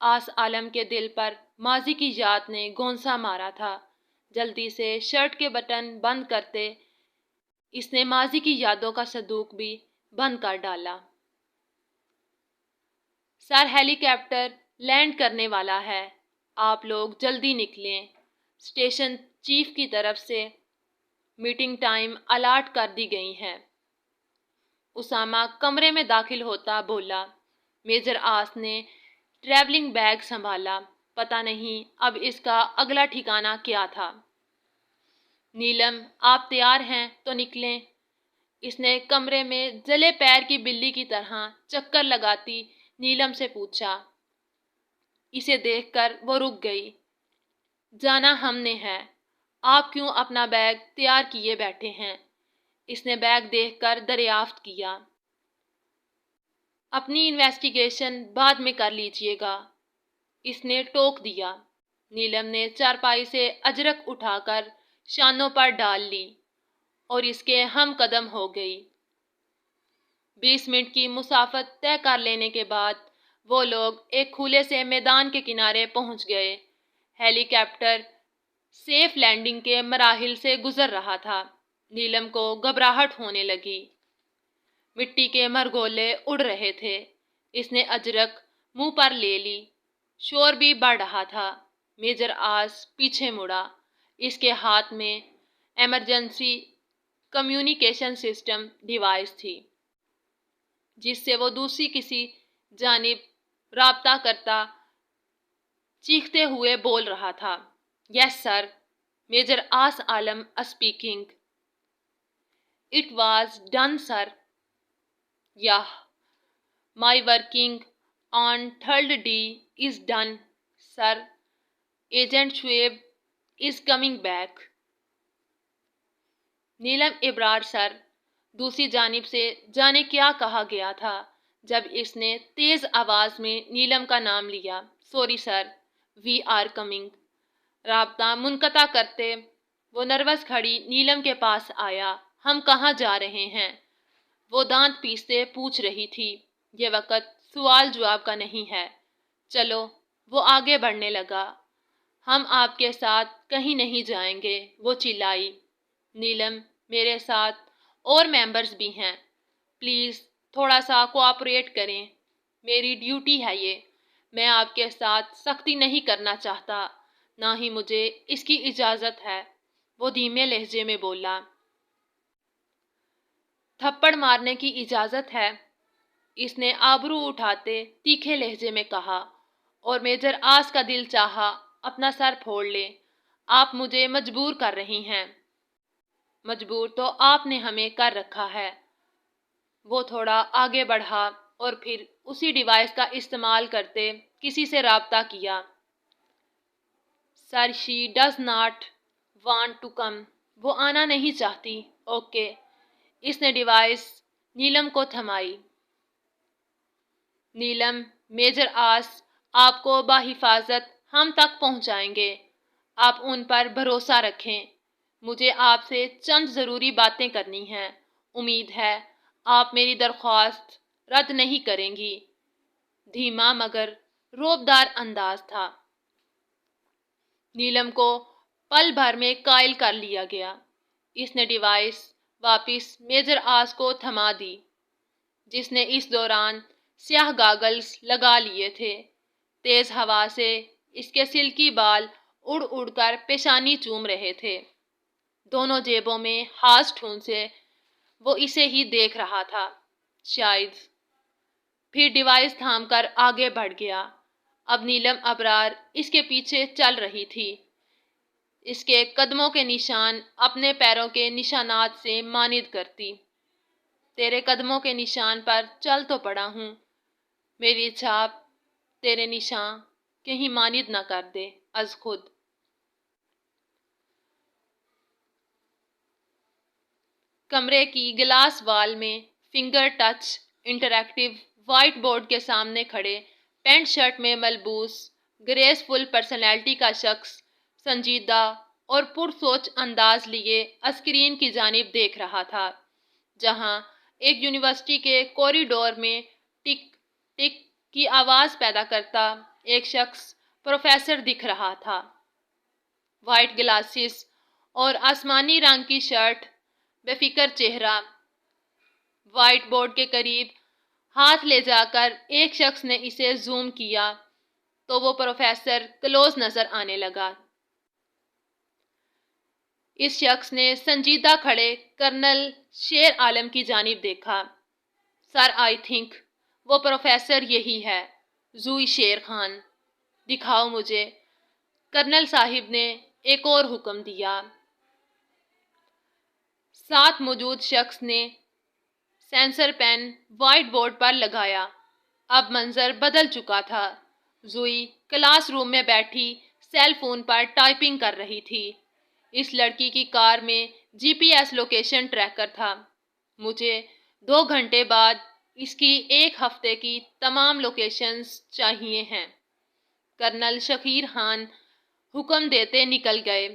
آس عالم کے دل پر ماضی کی یاد نے گونسا مارا تھا۔ جلدی سے شرٹ کے بٹن بند کرتے اس نے ماضی کی یادوں کا صندوق بھی بند کر ڈالا۔ سر، ہیلی کاپٹر لینڈ کرنے والا ہے، آپ لوگ جلدی نکلیں۔ اسٹیشن چیف کی طرف سے میٹنگ ٹائم الاٹ کر دی گئی ہے۔ اسامہ کمرے میں داخل ہوتا بولا۔ میجر آس نے ٹریولنگ بیگ سنبھالا، پتہ نہیں اب اس کا اگلا ٹھکانہ کیا تھا۔ نیلم، آپ تیار ہیں تو نکلیں، اس نے کمرے میں جلے پیر کی بلی کی طرح چکر لگاتی نیلم سے پوچھا۔ اسے دیکھ کر وہ رک گئی۔ جانا ہم نے ہے، آپ کیوں اپنا بیگ تیار کیے بیٹھے ہیں؟ اس نے بیگ دیکھ کر دریافت کیا۔ اپنی انویسٹیگیشن بعد میں کر لیجئے گا، اس نے ٹوک دیا۔ نیلم نے چارپائی سے اجرک اٹھا کر شانوں پر ڈال لی اور اس کے ہم قدم ہو گئی۔ 20 منٹ کی مسافت طے کر لینے کے بعد وہ لوگ ایک کھلے سے میدان کے کنارے پہنچ گئے۔ ہیلی کاپٹر سیف لینڈنگ کے مراحل سے گزر رہا تھا۔ نیلم کو گھبراہٹ ہونے لگی۔ مٹی کے مرگولے اڑ رہے تھے۔ اس نے اجرک منہ پر لے لی۔ شور بھی بڑھ رہا تھا۔ میجر آس پیچھے مڑا۔ اس کے ہاتھ میں ایمرجنسی کمیونیکیشن سسٹم ڈیوائس تھی، جس سے وہ دوسری کسی جانب رابطہ کرتا چیختے ہوئے بول رہا تھا۔ Yes sir, major Aas Alam speaking. It was done sir. Yeah, my working on third D is done sir. Agent Shoaib is coming back. Neelam Abrar sir, دوسری جانب سے جانے کیا کہا گیا تھا جب اس نے تیز آواز میں نیلم کا نام لیا۔ Sorry sir, we are coming. رابطہ منقطع کرتے وہ نروس کھڑی نیلم کے پاس آیا۔ ہم کہاں جا رہے ہیں؟ وہ دانت پیستے پوچھ رہی تھی۔ یہ وقت سوال جواب کا نہیں ہے، چلو۔ وہ آگے بڑھنے لگا۔ ہم آپ کے ساتھ کہیں نہیں جائیں گے، وہ چلائی۔ نیلم، میرے ساتھ اور ممبرز بھی ہیں، پلیز تھوڑا سا کوآپریٹ کریں، میری ڈیوٹی ہے یہ۔ میں آپ کے ساتھ سختی نہیں کرنا چاہتا، نہ ہی مجھے اس کی اجازت ہے، وہ دھیمے لہجے میں بولا۔ تھپڑ مارنے کی اجازت ہے، اس نے آبرو اٹھاتے تیکھے لہجے میں کہا، اور میجر آس کا دل چاہا اپنا سر پھوڑ لے۔ آپ مجھے مجبور کر رہی ہیں۔ مجبور تو آپ نے ہمیں کر رکھا ہے۔ وہ تھوڑا آگے بڑھا اور پھر اسی ڈیوائس کا استعمال کرتے کسی سے رابطہ کیا۔ Sir, she does not want to come. وہ آنا نہیں چاہتی۔ اوکے۔ اس نے ڈیوائس نیلم کو تھمائی۔ نیلم، میجر آس آپ کو بحفاظت ہم تک پہنچائیں گے، آپ ان پر بھروسہ رکھیں۔ مجھے آپ سے چند ضروری باتیں کرنی ہیں، امید ہے آپ میری درخواست رد نہیں کریں گی۔ دھیما مگر روبدار انداز تھا۔ نیلم کو پل بھر میں قائل کر لیا گیا۔ اس نے ڈیوائس واپس میجر آس کو تھما دی، جس نے اس دوران سیاہ گاگلز لگا لیے تھے۔ تیز ہوا سے اس کے سلکی بال اڑ اڑ کر پیشانی چوم رہے تھے۔ دونوں جیبوں میں ہاتھ ٹھونسے وہ اسے ہی دیکھ رہا تھا، شاید۔ پھر ڈیوائس تھام کر آگے بڑھ گیا۔ اب نیلم ابرار اس کے پیچھے چل رہی تھی، اس کے قدموں کے نشان اپنے پیروں کے نشانات سے مانند کرتی۔ تیرے قدموں کے نشان پر چل تو پڑا ہوں، میری چھاپ تیرے نشان کہیں مانند نہ کر دے از خود۔ کمرے کی گلاس وال میں finger touch interactive white board کے سامنے کھڑے پینٹ شرٹ میں ملبوس گریس فل پرسنالٹی کا شخص سنجیدہ اور پرسوچ انداز لیے اسکرین کی جانب دیکھ رہا تھا، جہاں ایک یونیورسٹی کے کوریڈور میں ٹک ٹک کی آواز پیدا کرتا ایک شخص پروفیسر دکھ رہا تھا۔ وائٹ گلاسز اور آسمانی رنگ کی شرٹ، بے فکر چہرہ۔ وائٹ بورڈ کے قریب ہاتھ لے جا کر ایک شخص نے اسے زوم کیا تو وہ پروفیسر کلوز نظر آنے لگا۔ اس شخص نے سنجیدہ کھڑے کرنل شیر عالم کی جانب دیکھا۔ سر، آئی تھنک وہ پروفیسر یہی ہے، زوئی شیر خان۔ دکھاؤ مجھے۔ کرنل صاحب نے ایک اور حکم دیا۔ ساتھ موجود شخص نے سینسر پین وائٹ بورڈ پر لگایا۔ اب منظر بدل چکا تھا۔ زوئی کلاس روم میں بیٹھی سیل فون پر ٹائپنگ کر رہی تھی۔ اس لڑکی کی کار میں جی پی ایس لوکیشن ٹریکر تھا۔ مجھے 2 گھنٹے بعد اس کی 1 ہفتے کی تمام لوکیشنز چاہیے ہیں۔ کرنل شخیر خان حکم دیتے نکل گئے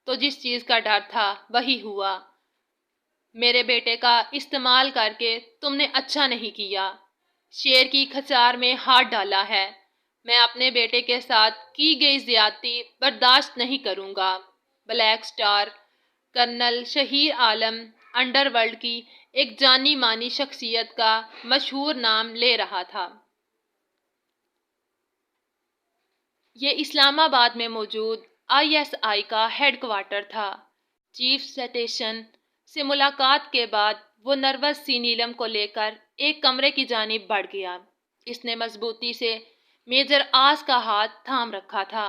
تو جس چیز کا ڈر تھا وہی ہوا۔ میرے بیٹے کا استعمال کر کے تم نے اچھا نہیں کیا۔ شیر کی کھچار میں ہاتھ ڈالا ہے۔ میں اپنے بیٹے کے ساتھ کی گئی زیادتی برداشت نہیں کروں گا۔ Black star. Colonel Shaheer Alam underworld کی ایک جانی مانی شخصیت کا مشہور نام لے رہا تھا۔ یہ اسلام آباد میں موجود ISI کا ہیڈ کوارٹر تھا۔ چیف اسٹیشن سے ملاقات کے بعد وہ نروس سی نیلم کو لے کر ایک کمرے کی جانب بڑھ گیا۔ اس نے مضبوطی سے میجر آس کا ہاتھ تھام رکھا تھا۔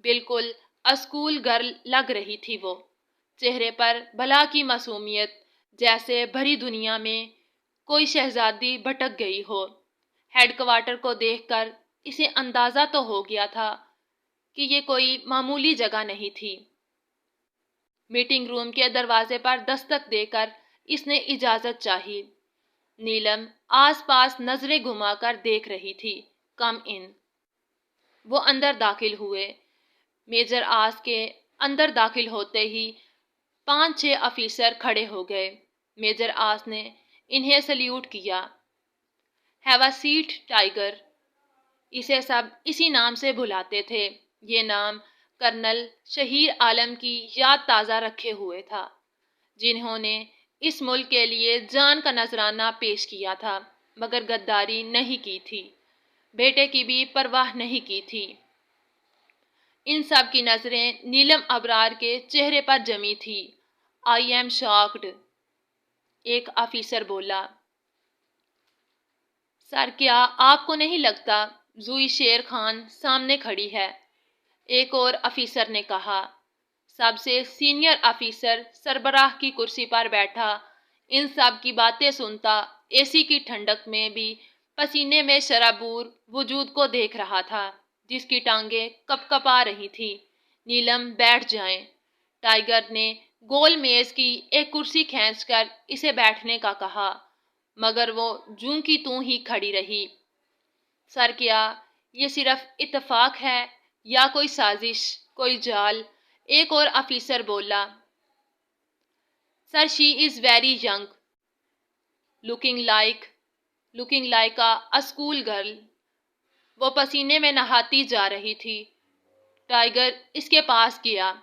بالکل اسکول گرل لگ رہی تھی وہ، چہرے پر بھلا کی معصومیت، جیسے بھری دنیا میں کوئی شہزادی بھٹک گئی ہو۔ ہیڈ کوارٹر کو دیکھ کر اسے اندازہ تو ہو گیا تھا کہ یہ کوئی معمولی جگہ نہیں تھی۔ میٹنگ روم کے دروازے پر دستک دے کر اس نے اجازت چاہی۔ نیلم آس پاس نظریں گھما کر دیکھ رہی تھی۔ کم ان۔ وہ اندر داخل ہوئے۔ میجر آس کے اندر داخل ہوتے ہی 5-6 آفیسر کھڑے ہو گئے۔ میجر آس نے انہیں سلیوٹ کیا۔ Have a seat tiger. اسے سب اسی نام سے بلاتے تھے۔ یہ نام کرنل شہیر عالم کی یاد تازہ رکھے ہوئے تھا، جنہوں نے اس ملک کے لیے جان کا نذرانہ پیش کیا تھا، مگر غداری نہیں کی تھی، بیٹے کی بھی پرواہ نہیں کی تھی۔ ان سب کی نظریں نیلم ابرار کے چہرے پر جمی تھی۔ آئی ایم شاکڈ، ایک آفیسر بولا۔ سر، کیا آپ کو نہیں لگتا زوئی شیر خان سامنے کھڑی ہے؟ ایک اور آفیسر نے کہا۔ سب سے سینئر آفیسر سربراہ کی کرسی پر بیٹھا ان سب کی باتیں سنتا اے سی کی ٹھنڈک میں بھی پسینے میں شرابور وجود کو دیکھ رہا تھا، جس کی ٹانگیں کپ کپا رہی تھی۔ نیلم، بیٹھ جائیں۔ ٹائیگر نے گول میز کی ایک کرسی کھینچ کر اسے بیٹھنے کا کہا، مگر وہ جوں کی توں ہی کھڑی رہی۔ سر، کیا یہ صرف اتفاق ہے یا کوئی سازش، کوئی جال؟ ایک اور آفیسر بولا۔ Sir, she is very young, looking like a school girl. وہ پسینے میں نہاتی جا رہی تھی۔ ٹائیگر اس کے پاس گیا۔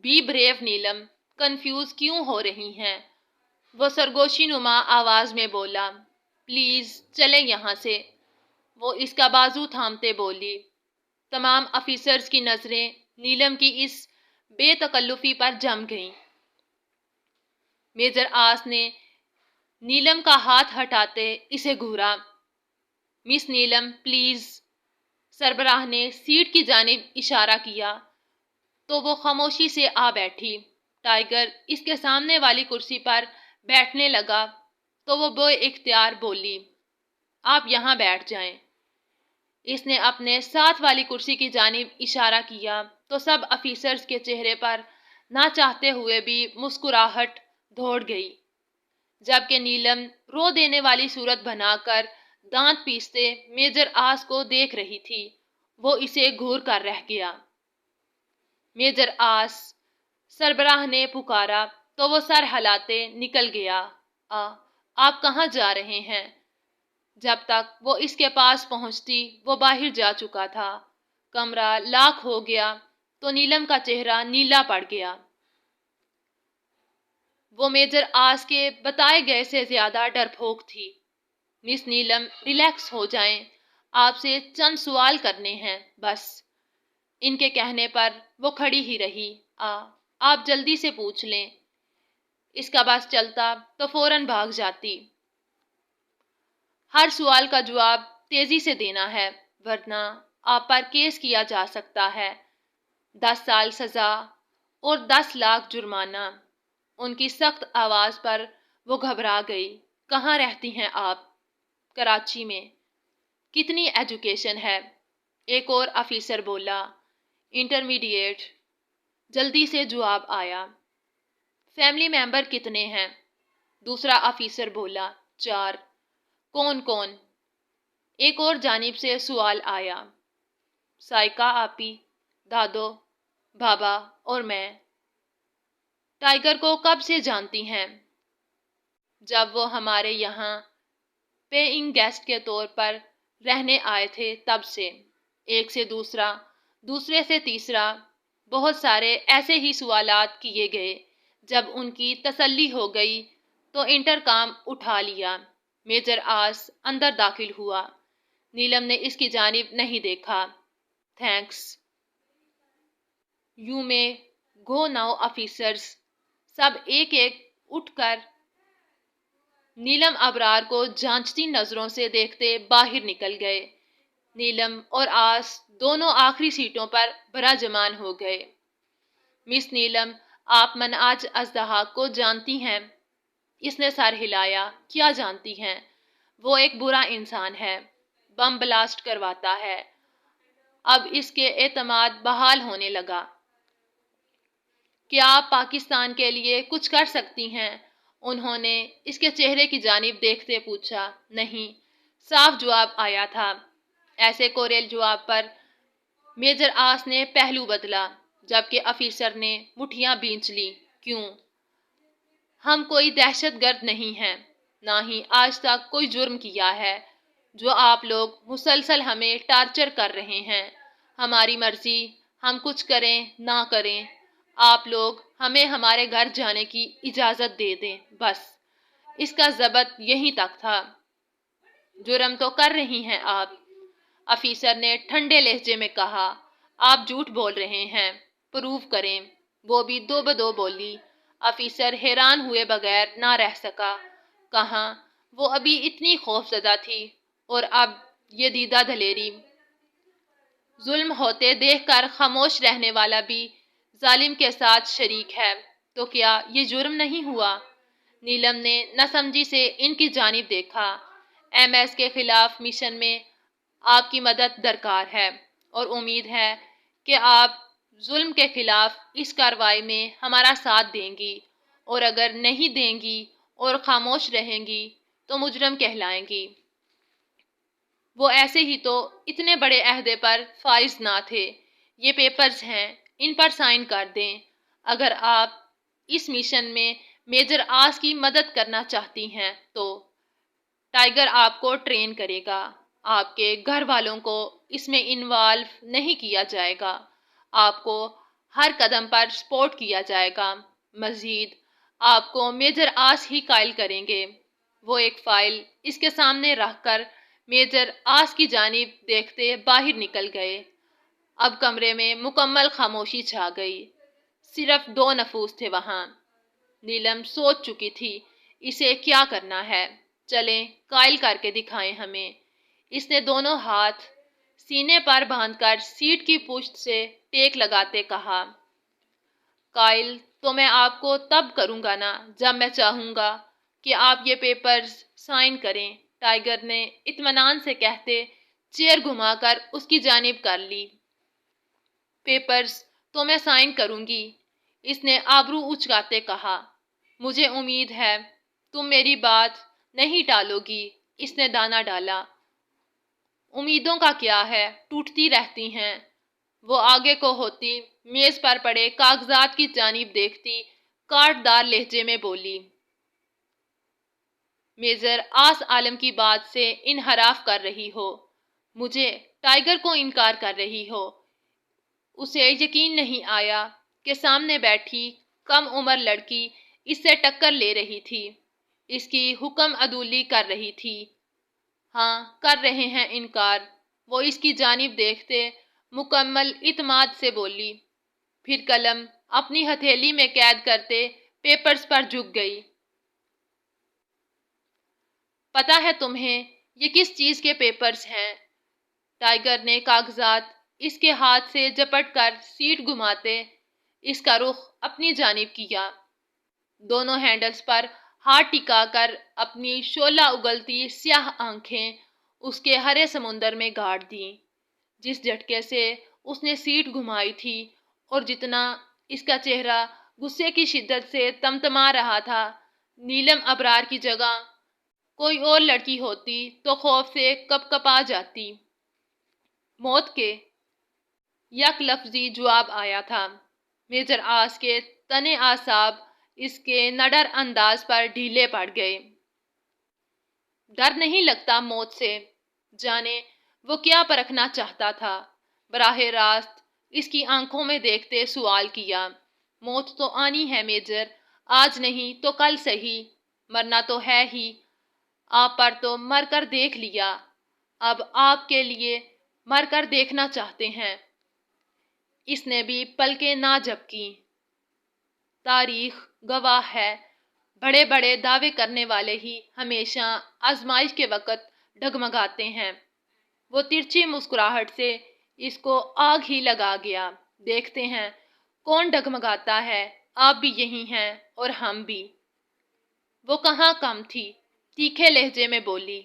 بی بریو نیلم، کنفیوز کیوں ہو رہی ہیں؟ وہ سرگوشی نما آواز میں بولا۔ پلیز چلیں یہاں سے، وہ اس کا بازو تھامتے بولی۔ تمام آفیسرز کی نظریں نیلم کی اس بے تکلفی پر جم گئیں۔ میجر آس نے نیلم کا ہاتھ ہٹاتے اسے گھورا۔ مس نیلم، پلیز۔ سربراہ نے سیٹ کی جانب اشارہ کیا تو وہ خاموشی سے آ بیٹھی۔ ٹائیگر اس کے سامنے والی کرسی پر بیٹھنے لگا تو وہ بے اختیار بولی، آپ یہاں بیٹھ جائیں۔ اس نے اپنے ساتھ والی کرسی کی جانب اشارہ کیا تو سب آفیسرز کے چہرے پر نہ چاہتے ہوئے بھی مسکراہٹ دوڑ گئی، جبکہ نیلم رو دینے والی صورت بنا کر دانت پیستے میجر آس کو دیکھ رہی تھی۔ وہ اسے گھور کر رہ گیا۔ میجر آس، سربراہ نے پکارا تو وہ سر ہلاتے نکل گیا۔ آپ کہاں جا رہے ہیں؟ جب تک وہ اس کے پاس پہنچتی وہ باہر جا چکا تھا۔ کمرہ لاک ہو گیا تو نیلم کا چہرہ نیلا پڑ گیا۔ وہ میجر آس کے بتائے گئے سے زیادہ ڈرپوک تھی۔ مس نیلم ریلیکس ہو جائیں، آپ سے چند سوال کرنے ہیں بس۔ ان کے کہنے پر وہ کھڑی ہی رہی۔ آپ جلدی سے پوچھ لیں۔ اس کا بس چلتا تو فوراً بھاگ جاتی۔ ہر سوال کا جواب تیزی سے دینا ہے ورنہ آپ پر کیس کیا جا سکتا ہے۔ 10 سال سزا اور 10 لاکھ جرمانہ۔ ان کی سخت آواز پر وہ گھبرا گئی۔ کہاں رہتی ہیں آپ؟ کراچی میں۔ کتنی ایجوکیشن ہے؟ ایک اور آفیسر بولا۔ انٹرمیڈیٹ۔ جلدی سے جواب آیا۔ فیملی ممبر کتنے ہیں؟ دوسرا آفیسر بولا۔ 4۔ کون کون؟ ایک اور جانب سے سوال آیا۔ سائیکا آپی، دادو، بابا اور میں۔ ٹائیگر کو کب سے جانتی ہیں؟ جب وہ ہمارے یہاں پیئنگ گیسٹ کے طور پر رہنے آئے تھے تب سے۔ ایک سے دوسرا، دوسرے سے تیسرا، بہت سارے ایسے ہی سوالات کیے گئے۔ جب ان کی تسلی ہو گئی تو انٹرکام اٹھا لیا۔ میجر آس اندر داخل ہوا۔ نیلم نے اس کی جانب نہیں دیکھا۔ تھینکس، یو میں گو ناؤ آفیسرز۔ سب ایک ایک اٹھ کر نیلم ابرار کو جانچتی نظروں سے دیکھتے باہر نکل گئے۔ نیلم اور آس دونوں آخری سیٹوں پر براجمان ہو گئے۔ مس نیلم، آپ مناج اژدہا کو جانتی ہیں؟ اس نے سر ہلایا۔ کیا جانتی ہیں؟ وہ ایک برا انسان ہے، بم بلاسٹ کرواتا ہے۔ اب اس کے اعتماد بحال ہونے لگا۔ کیا آپ پاکستان کے لیے کچھ کر سکتی ہیں؟ انہوں نے اس کے چہرے کی جانب دیکھتے پوچھا۔ نہیں، صاف جواب آیا تھا۔ ایسے کوریل جواب پر میجر آس نے پہلو بدلا، جبکہ آفیسر نے مٹھیاں بھینچ لی۔ کیوں؟ ہم کوئی دہشت گرد نہیں ہیں، نہ ہی آج تک کوئی جرم کیا ہے جو آپ لوگ مسلسل ہمیں ٹارچر کر رہے ہیں۔ ہماری مرضی، ہم کچھ کریں نہ کریں، آپ لوگ ہمیں ہمارے گھر جانے کی اجازت دے دیں بس۔ اس کا ضبط یہیں تک تھا۔ جرم تو کر رہی ہیں آپ، آفیسر نے ٹھنڈے لہجے میں کہا۔ آپ جھوٹ بول رہے ہیں، پروف کریں۔ وہ بھی دو بدو بولی۔ آفیسر حیران ہوئے بغیر نہ رہ سکا۔ کہاں وہ ابھی اتنی خوفزدہ تھی اور اب یہ دیدہ دلیری۔ ظلم ہوتے دیکھ کر خاموش رہنے والا بھی ظالم کے ساتھ شریک ہے، تو کیا یہ جرم نہیں ہوا؟ نیلم نے ناسمجھی سے ان کی جانب دیکھا۔ MS کے خلاف مشن میں آپ کی مدد درکار ہے اور امید ہے کہ آپ ظلم کے خلاف اس کارروائی میں ہمارا ساتھ دیں گی، اور اگر نہیں دیں گی اور خاموش رہیں گی تو مجرم کہلائیں گی۔ وہ ایسے ہی تو اتنے بڑے عہدے پر فائز نہ تھے۔ یہ پیپرز ہیں، ان پر سائن کر دیں۔ اگر آپ اس مشن میں میجر آس کی مدد کرنا چاہتی ہیں تو ٹائیگر آپ کو ٹرین کرے گا۔ آپ کے گھر والوں کو اس میں انوالو نہیں کیا جائے گا۔ آپ کو ہر قدم پر سپورٹ کیا جائے گا۔ مزید آپ کو میجر آس ہی قائل کریں گے۔ وہ ایک فائل اس کے سامنے رکھ کر میجر آس کی جانب دیکھتے باہر نکل گئے۔ اب کمرے میں مکمل خاموشی چھا گئی۔ صرف 2 نفوس تھے وہاں۔ نیلم سوچ چکی تھی اسے کیا کرنا ہے۔ چلیں قائل کر کے دکھائیں ہمیں۔ اس نے دونوں ہاتھ سینے پر باندھ کر سیٹ کی پشت سے ٹیک لگاتے کہا۔ قائل تو میں آپ کو تب کروں گا نا جب میں چاہوں گا کہ آپ یہ پیپرز سائن کریں، ٹائیگر نے اطمینان سے کہتے چیئر گھما کر اس کی جانب کر لی۔ پیپرز تو میں سائن کروں گی، اس نے آبرو اچکاتے کہا۔ مجھے امید ہے تم میری بات نہیں ٹالو گی، اس نے دانا ڈالا۔ امیدوں کا کیا ہے، ٹوٹتی رہتی ہیں۔ وہ آگے کو ہوتی میز پر پڑے کاغذات کی جانب دیکھتی کاٹ دار لہجے میں بولی۔ میجر آس عالم کی بات سے انحراف کر رہی ہو، مجھے ٹائیگر کو انکار کر رہی ہو۔ اسے یقین نہیں آیا کہ سامنے بیٹھی کم عمر لڑکی اس سے ٹکر لے رہی تھی، اس کی حکم عدولی کر رہی تھی۔ ہاں، کر رہے ہیں انکار، وہ اس کی جانب دیکھتے مکمل اعتماد سے بولی، پھر قلم اپنی ہتھیلی میں قید کرتے پیپرز پر جھک گئی۔ پتہ ہے تمہیں یہ کس چیز کے پیپرز ہیں؟ ٹائیگر نے کاغذات اس کے ہاتھ سے جپٹ کر سیٹ گھماتے اس کا رخ اپنی جانب کیا، دونوں ہینڈلز پر ہاتھ ٹکا کر اپنی شعلہ اگلتی سیاہ آنکھیں اس کے ہرے سمندر میں گاڑ دیں۔ جس جھٹکے سے اس نے سیٹ گھمائی تھی اور جتنا اس کا چہرہ غصے کی شدت سے تمتما رہا تھا، نیلم ابرار کی جگہ کوئی اور لڑکی ہوتی تو خوف سے کپ کپا جاتی۔ موت کے یک لفظی جواب آیا تھا۔ میجر آس کے تنے اعصاب اس کے نڈر انداز پر ڈھیلے پڑ گئے۔ ڈر نہیں لگتا موت سے؟ جانے وہ کیا پرکھنا چاہتا تھا؟ براہ راست اس کی آنکھوں میں دیکھتے سوال کیا۔ موت تو آنی ہے میجر، آج نہیں تو کل سہی، مرنا تو ہے ہی، آپ پر تو مر کر دیکھ لیا، اب آپ کے لیے مر کر دیکھنا چاہتے ہیں۔ اس نے بھی پلکیں نہ جھپکیں۔ تاریخ گواہ ہے، بڑے بڑے دعوے کرنے والے ہی ہمیشہ آزمائش کے وقت ڈگمگاتے ہیں۔ وہ ترچھی مسکراہٹ سے اس کو آگ ہی لگا گیا۔ دیکھتے ہیں کون ڈگمگاتا ہے، آپ بھی یہی ہیں اور ہم بھی۔ وہ کہاں کم تھی، تیکھے لہجے میں بولی۔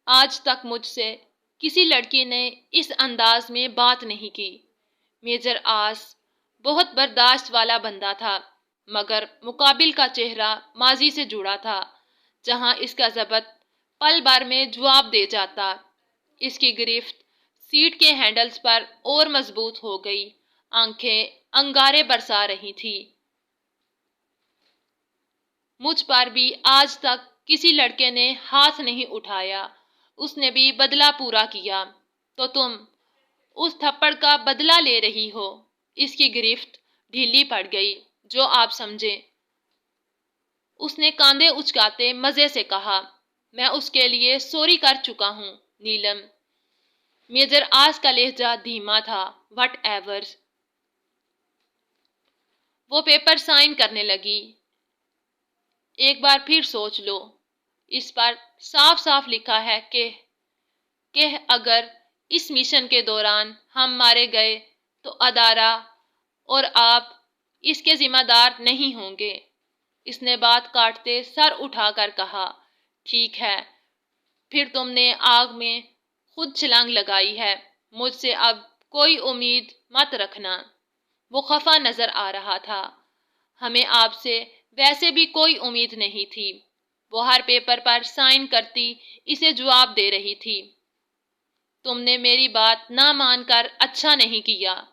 آج تک مجھ سے کسی لڑکی نے اس انداز میں بات نہیں کی۔ میجر آس بہت برداشت والا بندہ تھا، مگر مقابل کا چہرہ ماضی سے جڑا تھا، جہاں اس کا ضبط پل بھر میں جواب دے جاتا۔ اس کی گرفت سیٹ کے ہینڈلز پر اور مضبوط ہو گئی، آنکھیں انگارے برسا رہی تھی۔ مجھ پر بھی آج تک کسی لڑکے نے ہاتھ نہیں اٹھایا، اس نے بھی بدلہ پورا کیا، تو تم اس تھپڑ کا بدلہ لے رہی ہو۔ اس کی گرفت ڈھیلی پڑ گئی، جو آپ سمجھیں۔ اس نے کاندھے اچکاتے مزے سے کہا، میں اس کے لیے سوری کر چکا ہوں نیلم۔ میجر آس کا لہجہ دھیما تھا۔ What ever. وہ پیپر سائن کرنے لگی۔ ایک بار پھر سوچ لو، اس پر صاف صاف لکھا ہے کہ اگر اس مشن کے دوران ہم مارے گئے تو ادارہ اور آپ اس کے ذمہ دار نہیں ہوں گے۔ اس نے بات کاٹتے سر اٹھا کر کہا، ٹھیک ہے، پھر تم نے آگ میں خود چھلانگ لگائی ہے، مجھ سے اب کوئی امید مت رکھنا۔ وہ خفا نظر آ رہا تھا۔ ہمیں آپ سے ویسے بھی کوئی امید نہیں تھی۔ وہ ہر پیپر پر سائن کرتی اسے جواب دے رہی تھی۔ تم نے میری بات نہ مان کر اچھا نہیں کیا۔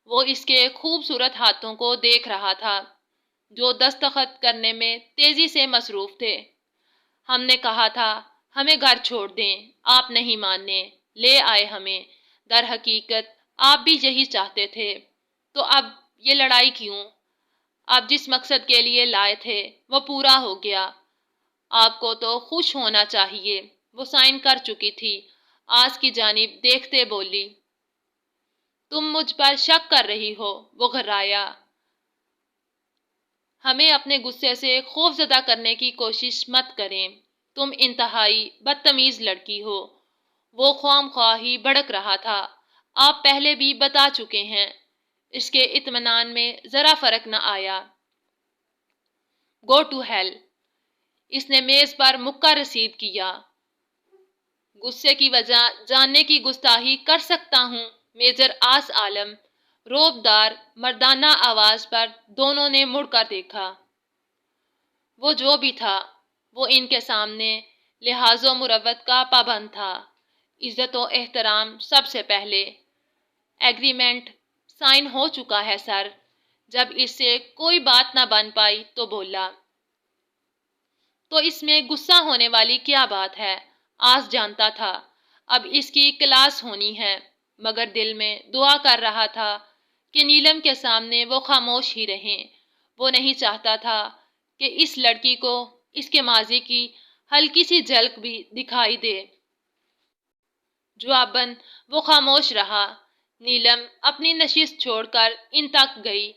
وہ اس کے خوبصورت ہاتھوں کو دیکھ رہا تھا، جو دستخط کرنے میں تیزی سے مصروف تھے۔ ہم نے کہا تھا ہمیں گھر چھوڑ دیں، آپ نہیں ماننے، لے آئے ہمیں۔ در حقیقت آپ بھی یہی چاہتے تھے، تو اب یہ لڑائی کیوں؟ آپ جس مقصد کے لیے لائے تھے وہ پورا ہو گیا، آپ کو تو خوش ہونا چاہیے۔ وہ سائن کر چکی تھی، آس کی جانب دیکھتے بولی، تم مجھ پر شک کر رہی ہو؟ وہ گھرایا۔ ہمیں اپنے غصے سے خوف زدہ کرنے کی کوشش مت کریں، تم انتہائی بدتمیز لڑکی ہو۔ وہ خوام خواہ ہی بھڑک رہا تھا، آپ پہلے بھی بتا چکے ہیں۔ اس کے اطمینان میں ذرا فرق نہ آیا۔ Go to heel. اس نے میز پر مکہ رسید کیا۔ غصے کی وجہ جاننے کی گستاخی کر سکتا ہوں؟ میجر آس عالم روبدار مردانہ آواز پر دونوں نے مڑ کر دیکھا۔ وہ جو بھی تھا، وہ ان کے سامنے لحاظ و مروت کا پابند تھا۔ عزت و احترام سب سے پہلے۔ ایگریمنٹ سائن ہو چکا ہے سر، جب اس سے کوئی بات نہ بن پائی تو بولا، تو اس میں غصہ ہونے والی کیا بات ہے؟ آس جانتا تھا اب اس کی کلاس ہونی ہے، مگر دل میں دعا کر رہا تھا کہ نیلم کے سامنے وہ خاموش ہی رہیں۔ وہ نہیں چاہتا تھا کہ اس لڑکی کو اس کے ماضی کی ہلکی سی جھلک بھی دکھائی دے۔ جواباً وہ خاموش رہا۔ نیلم اپنی نشست چھوڑ کر ان تک گئی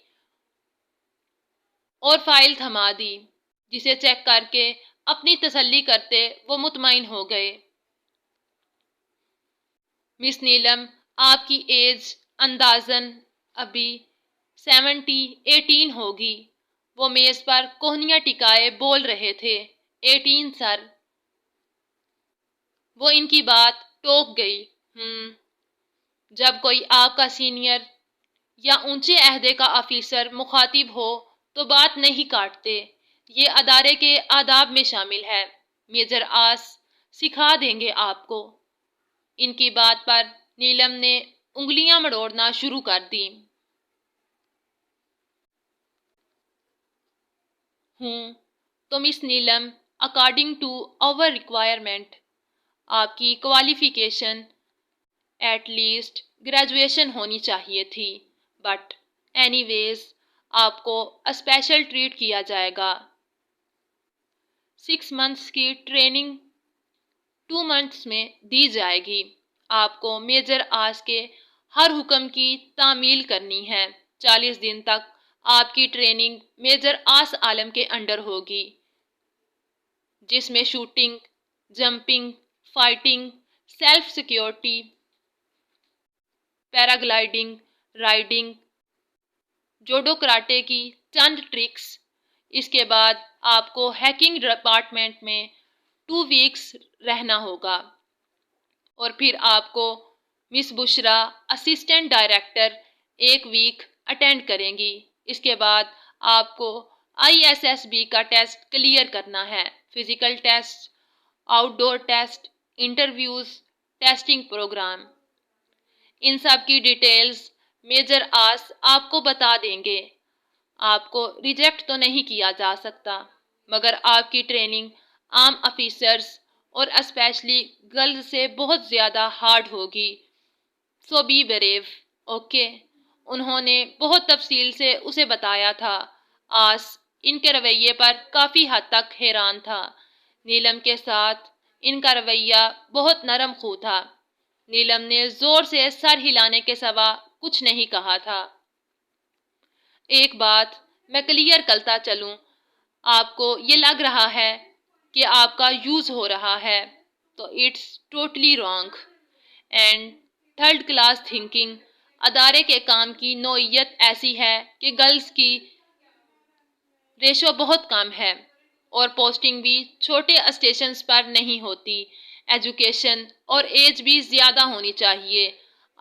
اور فائل تھما دی، جسے چیک کر کے اپنی تسلی کرتے وہ مطمئن ہو گئے۔ مس نیلم، آپ کی ایج اندازاً ابھی 18 ہوگی۔ وہ میز پر کوہنیاں ٹکائے بول رہے تھے۔ 18 سر۔ وہ ان کی بات ٹوک گئی۔ جب کوئی آپ کا سینئر یا اونچے عہدے کا آفیسر مخاطب ہو تو بات نہیں کاٹتے، یہ ادارے کے آداب میں شامل ہے۔ میجر آس سکھا دیں گے آپ کو۔ ان کی بات پر نیلم نے انگلیاں مڑوڑنا شروع کر دیں۔ تو مس نیلم، اکارڈنگ ٹو آور ریکوائرمنٹ آپ کی کوالیفیکیشن ایٹ لیسٹ گریجویشن ہونی چاہیے تھی، بٹ اینی ویز آپ کو اسپیشل ٹریٹ کیا جائے گا۔ 6 منتھس کی ٹریننگ 2 منتھس میں دی جائے گی۔ آپ کو میجر آس کے ہر حکم کی تعمیل کرنی ہے۔ 40 دن تک آپ کی ٹریننگ میجر آس عالم کے انڈر ہوگی، جس میں shooting, jumping, fighting, self security, paragliding, riding, judo karate کی چند ٹرکس۔ اس کے بعد آپ کو ہیکنگ ڈپارٹمنٹ میں 2 ویکس رہنا ہوگا، اور پھر آپ کو مس بشرا اسسٹنٹ ڈائریکٹر 1 ویک اٹینڈ کریں گی۔ اس کے بعد آپ کو ISSB کا ٹیسٹ کلیئر کرنا ہے۔ فزیکل ٹیسٹ، آؤٹ ڈور ٹیسٹ، انٹرویوز، ٹیسٹنگ پروگرام، ان سب کی ڈیٹیلز میجر آس آپ کو بتا دیں گے۔ آپ کو ریجیکٹ تو نہیں کیا جا سکتا، مگر آپ کی ٹریننگ عام آفیسرز اور اسپیشلی گرلز سے بہت زیادہ ہارڈ ہوگی، سو بی بریو، اوکے؟ انہوں نے بہت تفصیل سے اسے بتایا تھا۔ آس ان کے رویے پر کافی حد تک حیران تھا۔ نیلم کے ساتھ ان کا رویہ بہت نرم خو تھا۔ نیلم نے زور سے سر ہلانے کے سوا کچھ نہیں کہا تھا۔ ایک بات میں کلیئر کرتا چلوں، آپ کو یہ لگ رہا ہے کہ آپ کا یوز ہو رہا ہے، تو it's totally wrong and third class thinking. ادارے کے کام کی نوعیت ایسی ہے کہ گرلز کی ریشو بہت کم ہے، اور پوسٹنگ بھی چھوٹے اسٹیشنز پر نہیں ہوتی۔ ایجوکیشن اور ایج بھی زیادہ ہونی چاہیے۔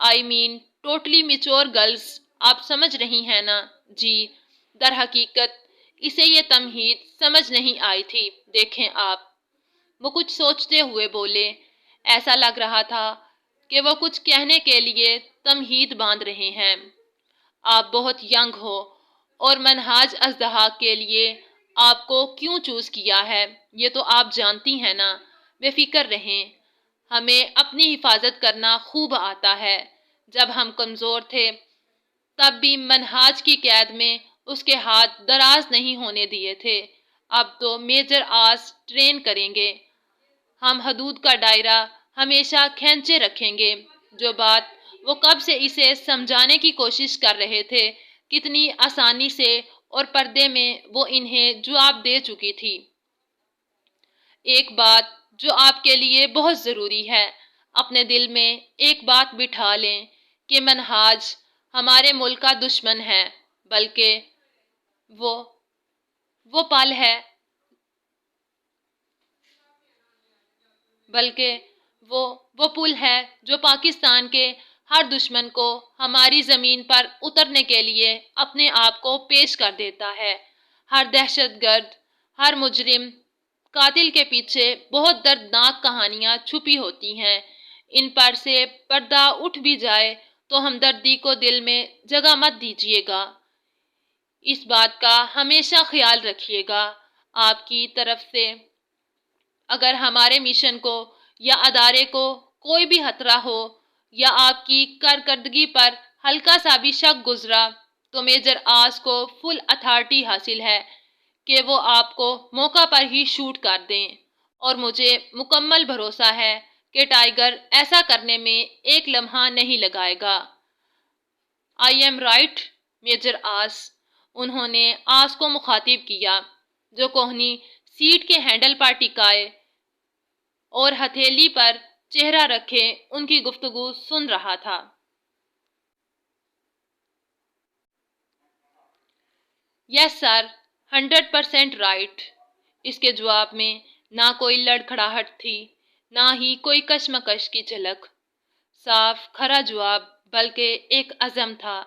آئی مین ٹوٹلی میچور گرلز، آپ سمجھ رہی ہیں نا؟ جی۔ در حقیقت اسے یہ تمہید سمجھ نہیں آئی تھی۔ دیکھیں آپ، وہ کچھ سوچتے ہوئے بولے۔ ایسا لگ رہا تھا کہ وہ کچھ کہنے کے لیے تمہید باندھ رہے ہیں۔ آپ بہت ینگ ہو، اور منہاج ازدحاق کے لیے آپ کو کیوں چوز کیا ہے یہ تو آپ جانتی ہیں نا۔ بے فکر رہیں، ہمیں اپنی حفاظت کرنا خوب آتا ہے۔ جب ہم کمزور تھے تب بھی منہاج کی قید میں اس کے ہاتھ دراز نہیں ہونے دیے تھے۔ اب تو میجر آس ٹرین کریں گے۔ ہم حدود کا دائرہ ہمیشہ کھینچے رکھیں گے۔ جو بات وہ کب سے اسے سمجھانے کی کوشش کر رہے تھے، کتنی آسانی سے اور پردے میں وہ انہیں جواب دے چکی تھی۔ ایک بات جو آپ کے لیے بہت ضروری ہے، اپنے دل میں ایک بات بٹھا لیں کہ منہاج ہمارے ملک کا دشمن ہے، بلکہ وہ پل ہے جو پاکستان کے ہر دشمن کو ہماری زمین پر اترنے کے لیے اپنے آپ کو پیش کر دیتا ہے۔ ہر دہشت گرد، ہر مجرم قاتل کے پیچھے بہت دردناک کہانیاں چھپی ہوتی ہیں۔ ان پر سے پردہ اٹھ بھی جائے تو ہمدردی کو دل میں جگہ مت دیجیے گا۔ اس بات کا ہمیشہ خیال رکھیے گا، آپ کی طرف سے اگر ہمارے مشن کو یا ادارے کو کوئی بھی خطرہ ہو یا آپ کی کارکردگی پر ہلکا سا بھی شک گزرا تو میجر آس کو فل اتھارٹی حاصل ہے کہ وہ آپ کو موقع پر ہی شوٹ کر دیں، اور مجھے مکمل بھروسہ ہے کہ ٹائیگر ایسا کرنے میں ایک لمحہ نہیں لگائے گا۔ آئی ایم رائٹ میجر آس، انہوں نے آس کو مخاطب کیا جو کوہنی سیٹ کے ہینڈل پر ٹکائے اور ہتھیلی پر چہرہ رکھے ان کی گفتگو سن رہا تھا۔ یس سر، 100% رائٹ، اس کے جواب میں نہ کوئی لڑکھڑاہٹ تھی نہ ہی کوئی کشمکش کی جھلک، صاف کھرا جواب بلکہ ایک عزم تھا۔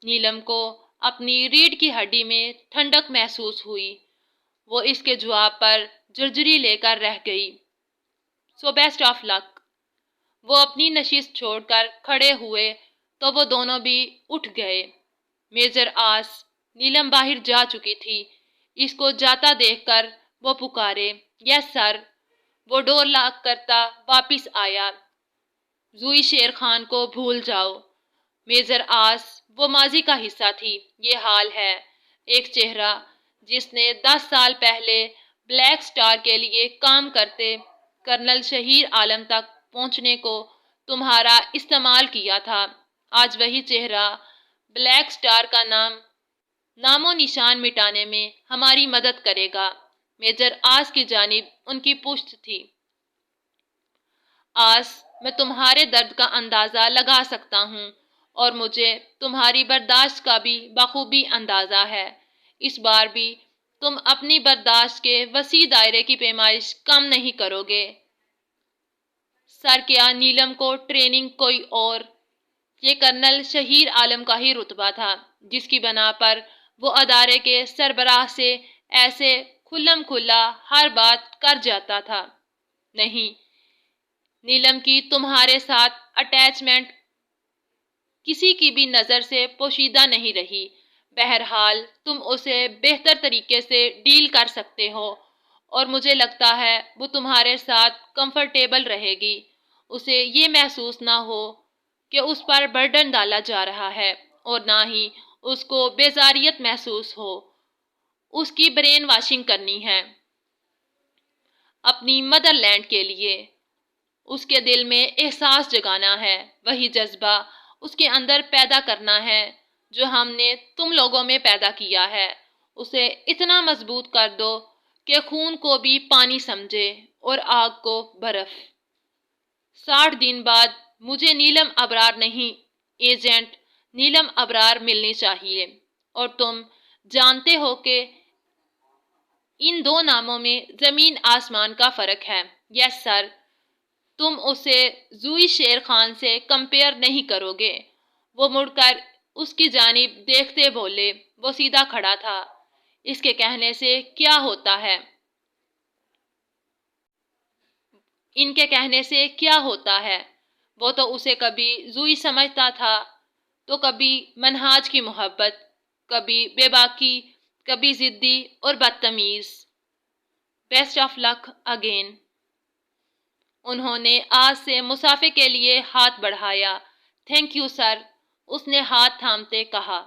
نیلم کو اپنی ریڑھ کی ہڈی میں ٹھنڈک محسوس ہوئی، وہ اس کے جواب پر جرجری لے کر رہ گئی۔ سو بیسٹ آف لک۔ وہ اپنی نشست چھوڑ کر کھڑے ہوئے تو وہ دونوں بھی اٹھ گئے۔ میجر آس، نیلم باہر جا چکی تھی، اس کو جاتا دیکھ کر وہ پکارے، یس سر۔ وہ ڈور لاک کرتا واپس آیا۔ زوئی شیر خان کو بھول جاؤ میجر آس، وہ ماضی کا حصہ تھی، یہ حال ہے۔ ایک چہرہ جس نے 10 سال پہلے بلیک سٹار کے لیے کام کرتے کرنل شہیر عالم تک پہنچنے کو تمہارا استعمال کیا تھا، آج وہی چہرہ بلیک سٹار کا نام و نشان مٹانے میں ہماری مدد کرے گا۔ میجر آس کی جانب ان کی پشت تھی۔ آس، میں تمہارے درد کا اندازہ لگا سکتا ہوں اور مجھے تمہاری برداشت کا بھی بخوبی اندازہ ہے۔ اس بار بھی تم اپنی برداشت کے وسیع دائرے کی پیمائش کم نہیں کرو گے۔ سر، کیا نیلم کو ٹریننگ کوئی اور؟ یہ کرنل شہیر عالم کا ہی رتبہ تھا جس کی بنا پر وہ ادارے کے سربراہ سے ایسے کھلم کھلا ہر بات کر جاتا تھا۔ نہیں، نیلم کی تمہارے ساتھ اٹیچمنٹ کسی کی بھی نظر سے پوشیدہ نہیں رہی، بہرحال تم اسے بہتر طریقے سے ڈیل کر سکتے ہو اور مجھے لگتا ہے وہ تمہارے ساتھ کمفرٹیبل رہے گی، اسے یہ محسوس نہ ہو کہ اس پر برڈن ڈالا جا رہا ہے اور نہ ہی اس کو بیزاریت محسوس ہو۔ اس کی برین واشنگ کرنی ہے اپنی مدر لینڈ کے لیے، اس کے دل میں احساس جگانا ہے، وہی جذبہ اس کے اندر پیدا کرنا ہے جو ہم نے تم لوگوں میں پیدا کیا ہے، اسے اتنا مضبوط کر دو کہ خون کو بھی پانی سمجھے اور آگ کو برف۔ 60 دن بعد مجھے نیلم ابرار نہیں، ایجنٹ نیلم ابرار ملنی چاہیے، اور تم جانتے ہو کہ ان دو ناموں میں زمین آسمان کا فرق ہے۔ یس سر، تم اسے زوئی شیر خان سے کمپیئر نہیں کرو گے۔ وہ مڑ کر اس کی جانب دیکھتے بولے، وہ سیدھا کھڑا تھا۔ اس کے کہنے سے کیا ہوتا ہے؟ ان کے کہنے سے کیا ہوتا ہے؟ وہ تو اسے کبھی زوئی سمجھتا تھا تو کبھی منہاج کی محبت، کبھی بے باکی، کبھی ضدی اور بدتمیز۔ Best of luck again. انہوں نے آج سے مسافے کے لیے ہاتھ بڑھایا۔ تھینک یو سر، اس نے ہاتھ تھامتے کہا۔